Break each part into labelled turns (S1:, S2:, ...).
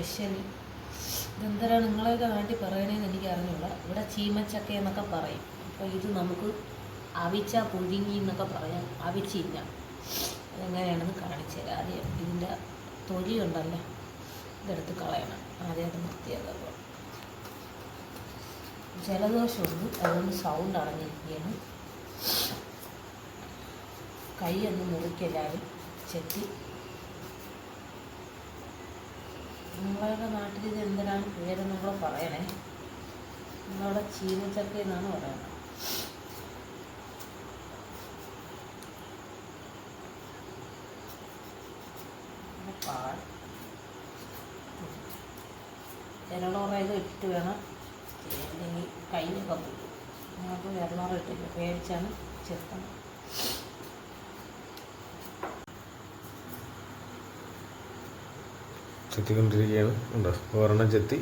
S1: Special. ഇതെന്തരാണ് നിങ്ങളെയൊക്കെ നാട്ടിൽ പറയണേന്ന് എനിക്ക് അറിഞ്ഞൂടാ. ഇവിടെ ചീമച്ചക്ക എന്നൊക്കെ പറയും. അപ്പോൾ ഇത് നമുക്ക് അവിച്ച പുഴുങ്ങി എന്നൊക്കെ പറയാം. അവിച്ചില്ല. അതെങ്ങനെയാണെന്ന് കാണിച്ചു തരാം. ആദ്യം ഇതിൻ്റെ തൊലി ഉണ്ടല്ലോ, ഇതെടുത്ത് കളയണം. ആദ്യം അത് വൃത്തിയാക്കുക. ജലദോഷമുണ്ട്, അതുകൊണ്ട് സൗണ്ട് അടഞ്ഞിരിക്കുകയാണ്. കൈ ഒന്ന് മുറിക്കല്ലാരും ചെത്തി. നിങ്ങളുടെ നാട്ടിൽ ഇത് എന്തിനാണ് പേരെന്ന് കൂടെ പറയണേ. നിങ്ങളുടെ ചീമച്ചക്ക എന്നാണ് പറയുന്നത്. വിരളോറയൊക്കെ ഇട്ട് വേണം ചെയ്യാൻ, അല്ലെങ്കിൽ കയ്യിലൊക്കെ പോകും. ഞങ്ങൾക്ക് വിരളോറ ഇട്ടില്ല, പേടിച്ചാണ് ചെത്തണം.
S2: ചെത്തിക്കൊണ്ടിരിക്കുകയാണ്. ഉണ്ടോ ഒരെണ്ണം ചെത്തി.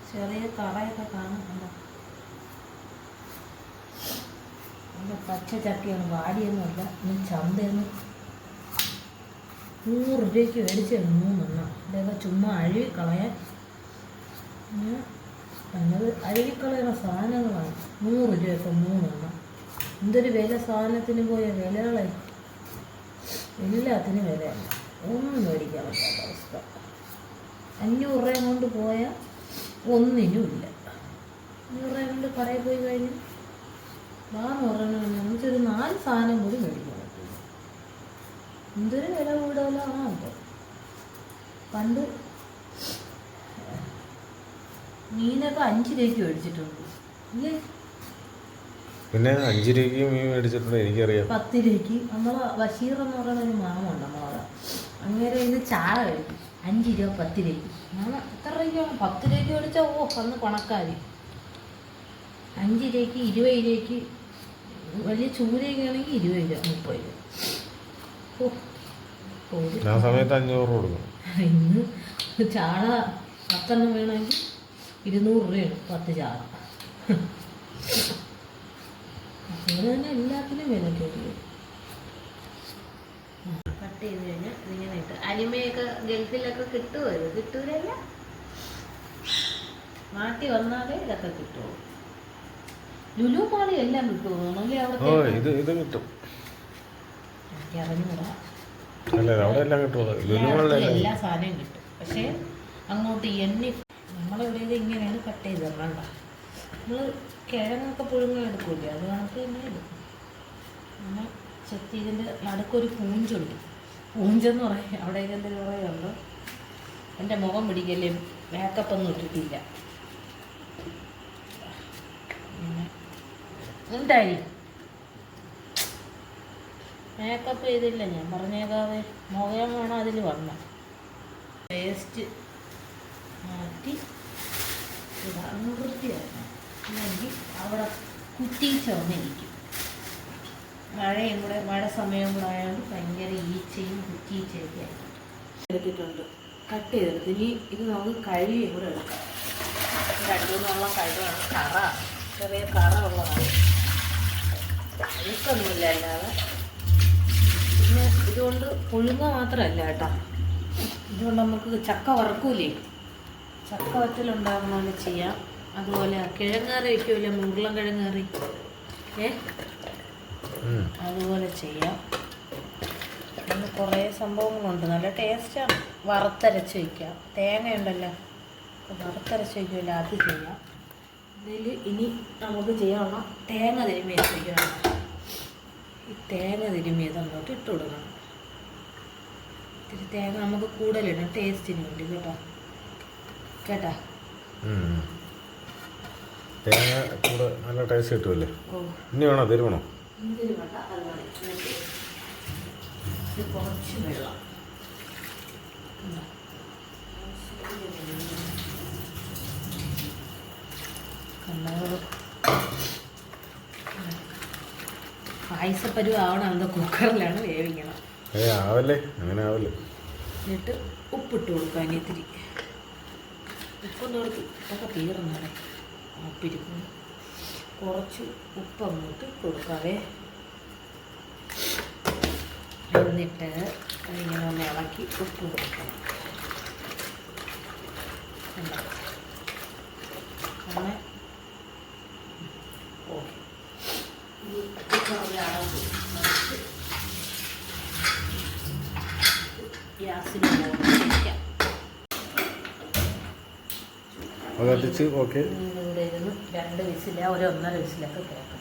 S1: ചെറിയ കറയൊക്കെ കാണുന്നുണ്ടോ? നല്ല പച്ച ചക്കയാണ്, വാടിയൊന്നുമല്ല. ഇനി ചന്തയൊന്നും 100 രൂപയ്ക്ക് മേടിച്ചാണ് 3 എണ്ണം. ഇതൊക്കെ ചുമ്മാ അഴുകി കളയാൻ. നല്ലത് അഴുകിക്കളയുന്ന സാധനങ്ങളാണ്. 100 രൂപയൊക്കെ 3 എണ്ണം. എന്തൊരു വില സാധനത്തിന് പോയ വിലകളെ, എല്ലാത്തിനും വിലയല്ല. ഒന്നും മേടിക്കാൻ പറ്റാത്ത അവസ്ഥ. 500 രൂപയും കൊണ്ട് പോയാൽ ഒന്നിനും ഇല്ല. 500 രൂപ കൊണ്ട് കടയിൽ പോയി കഴിഞ്ഞാൽ 400 രൂപ നമുക്കൊരു 4 സാധനം കൂടി മേടിക്കാൻ പറ്റില്ല. എന്തൊരു വില കൂടുതലാണോ അപ്പോൾ. പണ്ട് മീനൊക്കെ 5 രൂപയ്ക്ക് മേടിച്ചിട്ടുണ്ട് ഇല്ലേ?
S2: പിന്നെ 5 രൂപയ്ക്ക് മീൻ മേടിച്ചിട്ടുണ്ട്, എനിക്കറിയാം.
S1: 10 രൂപയ്ക്ക് നമ്മളെ ബഷീർ എന്ന് പറയുന്ന ഒരു മാമുണ്ട് നമ്മളവിടെ. അങ്ങനെ ഇന്ന് ചാള കഴിക്കും 5 രൂപ 10 രൂപയ്ക്ക്. മാമ എത്ര രൂപയ്ക്കാണ്? 10 രൂപയ്ക്ക് മേടിച്ചാൽ അന്ന് പണക്കാരി. 5 രൂപയ്ക്ക് 20 രൂപയ്ക്ക് വലിയ ചൂരയൊക്കെ ആണെങ്കിൽ 20 രൂപ 30 രൂപ.
S2: ആ സമയത്ത് 500 കൊടുക്കും.
S1: ഇന്ന് ചാള 10 എണ്ണം വേണമെങ്കിൽ 200 രൂപയാണ് 10 ചാള. അതുപോലെ തന്നെ എല്ലാത്തിനും വില കയറി. കട്ട് ചെയ്ത് കഴിഞ്ഞാൽ ഇതിങ്ങനെ ഇട്ട് അനിമയൊക്കെ ഗൾഫിലൊക്കെ കിട്ടുമോ? ഇത് കിട്ടൂലല്ല, നാട്ടിൽ വന്നാലേ ഇതൊക്കെ കിട്ടുമോ? ലുലു മാളി എല്ലാം കിട്ടുമോ?
S2: ഇത് കിട്ടും.
S1: എനിക്കറിഞ്ഞൂടാ. എല്ലാ സാധനവും കിട്ടും. പക്ഷേ അങ്ങോട്ട് നമ്മളെവിടെ ഇങ്ങനെയാണ് കട്ട് ചെയ്ത് തരണ്ട. നമ്മൾ കിഴങ്ങൊക്കെ പുഴുങ്ങാൻ എടുക്കൂലേ, അത് കണക്ക് തന്നെ എടുക്കും. നമ്മൾ ചെത്തി ഇതിൻ്റെ നടുക്കൊരു പൂഞ്ചുണ്ട്. പൂഞ്ചെന്ന് പറയും, അവിടേക്ക് എന്തെങ്കിലും പറയുന്നുണ്ടോ? എൻ്റെ മുഖം പിടിക്കല്ലേ, മേക്കപ്പൊന്നും ഇട്ടിട്ടില്ല. ഉണ്ടായി മേക്കപ്പ് ചെയ്തില്ല ഞാൻ, പറഞ്ഞേക്കാതെ. മുഖം വേണം അതിൽ വന്ന പേസ്റ്റ് മാറ്റി ഇതാണ് വൃത്തിയാക്കണം. അല്ലെങ്കിൽ അവിടെ കുറ്റീച്ച വന്നിരിക്കും. മഴയും കൂടെ, മഴ സമയം കൂടെ ആയതുകൊണ്ട് ഭയങ്കര ഈച്ചയും കുറ്റീച്ചയൊക്കെ എടുത്തിട്ടുണ്ട്. കട്ട് ചെയ്തെടുത്ത് ഇനി ഇത് നമുക്ക് കഴുകിയും കൂടെ എടുക്കാം. 2-3 വെള്ളം കഴുകണം. കറ, ചെറിയ കറ ഉള്ളതാണ്, അഴുക്കൊന്നുമില്ല. അല്ലാതെ പിന്നെ ഇതുകൊണ്ട് പുഴുങ്ങ മാത്രമല്ല കേട്ടോ, ഇതുകൊണ്ട് നമുക്ക് ചക്ക വറക്കൂലേ, ചക്ക വറ്റലുണ്ടാകുന്ന പോലെ ചെയ്യാം. അതുപോലെ കിഴങ്ങേറി വയ്ക്കുമല്ലോ, ഉരുളൻ കിഴങ്ങേറി, അതുപോലെ ചെയ്യാം. അങ്ങനെ കുറേ സംഭവങ്ങളുണ്ട്. നല്ല ടേസ്റ്റാണ്. വറുത്തരച്ച് വയ്ക്കാം. തേങ്ങ ഉണ്ടല്ലോ, വറുത്തരച്ച് വയ്ക്കുമല്ലോ, അത് ചെയ്യാം. ഇതിൽ ഇനി നമുക്ക് ചെയ്യാനുള്ള തേങ്ങ തിരുമ്മിയത് വയ്ക്കണം. ഈ തേങ്ങ തിരുമ്മിയത് അങ്ങോട്ട് ഇട്ട് കൊടുക്കണം. ഇത്തിരി തേങ്ങ നമുക്ക് കൂടുതലിടണം, ടേസ്റ്റിന് വേണ്ടി കേട്ടോ. കേട്ടാ,
S2: തേങ്ങ കൂടെ നല്ല ടേസ്റ്റ് കിട്ടുമല്ലേ. ഇനി വേണോ തരുവണോ?
S1: ഇതിൽ വേണ്ട, അത് മതി. കുറച്ച് വെള്ളം പായസപ്പരുവ് ആവണം. എന്താ കുക്കറിലാണ് വേവിക്കണം.
S2: ആവല്ലേ, അങ്ങനെ ആവല്ലേ.
S1: എന്നിട്ട് ഉപ്പിട്ട് കൊടുക്കാം. ഇനി ഇത്തിരി ഉപ്പൊന്നും കൊടുത്ത് ഇതൊക്കെ തീർന്നാണ് ഉപ്പിരിക്കുന്നു. കുറച്ച് ഉപ്പ് അങ്ങോട്ട് കൊടുക്കാവേ. എന്നിട്ട് ഇങ്ങനെ ഒന്ന് ഇളക്കി ഉപ്പ് കൊടുക്കണം. അങ്ങനെ ഓക്കെ. ഗ്യാസിൽ വയ്ക്കാം.
S2: അത് കത്തിച്ച് ഓക്കെ.
S1: ഇവിടെ ഇരുന്ന് 2 വിസില, 1.5 വിസിലൊക്കെ കേൾക്കും.